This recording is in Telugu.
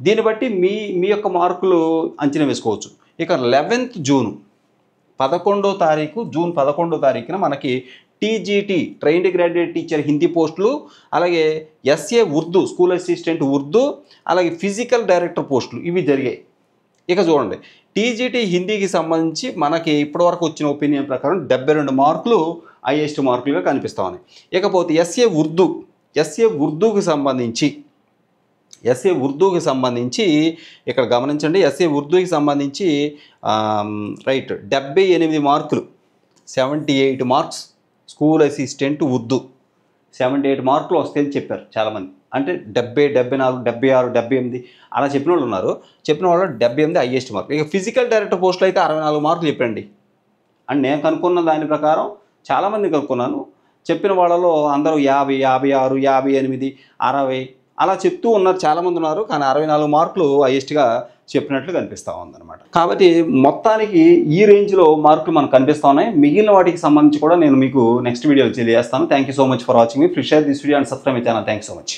దీన్ని బట్టి మీ యొక్క మార్కులు అంచనా వేసుకోవచ్చు. ఇక 11th జూన్ 11వ తారీఖు జూన్ 11వ తారీఖున మనకి TGT trained graduate teacher Hindi పోస్టులు, అలాగే SA Urdu school assistant Urdu, అలాగే ఫిజికల్ డైరెక్టర్ పోస్టులు ఇవి జరిగాయి. ఇక చూడండి, టీజీటీ హిందీకి సంబంధించి మనకి ఇప్పటివరకు వచ్చిన ఒపీనియన్ ప్రకారం 72 మార్కులు హైయెస్ట్ మార్కులుగా కనిపిస్తూ ఉన్నాయి. ఇకపోతే ఎస్ఏ ఉర్దూకి సంబంధించి ఇక్కడ గమనించండి, ఎస్ఏ ఉర్దూకి సంబంధించి రైట్ 78 మార్కులు, 78 మార్క్స్ స్కూల్ అసిస్టెంట్ ఉర్దూ 78 మార్కులు వస్తాయని చెప్పారు చాలామంది. అంటే 70, 74, 76, 78 అలా చెప్పిన వాళ్ళు ఉన్నారు. చెప్పిన వాళ్ళు 78 హైయెస్ట్ మార్కులు. ఇక ఫిజికల్ డైరెక్టర్ పోస్టులు అయితే 64 మార్కులు చెప్పండి. అండ్ నేను కనుక్కున్న దాని ప్రకారం చాలామంది కనుక్కున్నాను, చెప్పిన వాళ్ళలో అందరూ 50, 56, 58, 60 అలా చెప్తూ ఉన్నారు, చాలామంది ఉన్నారు. కానీ 64 మార్కులు హైయెస్ట్గా చెప్పినట్లు కనిపిస్తూ ఉందన్నమాట. కాబట్టి మొత్తానికి ఈ రేంజ్లో మార్కులు మనకు కనిపిస్తూ ఉన్నాయి. మిగిలిన వాటికి సంబంధించి కూడా నేను మీకు నెక్స్ట్ వీడియోలో తెలియజేస్తాను. Thank you so much for watching me. Please share this video and subscribe my channel. Thank you so much.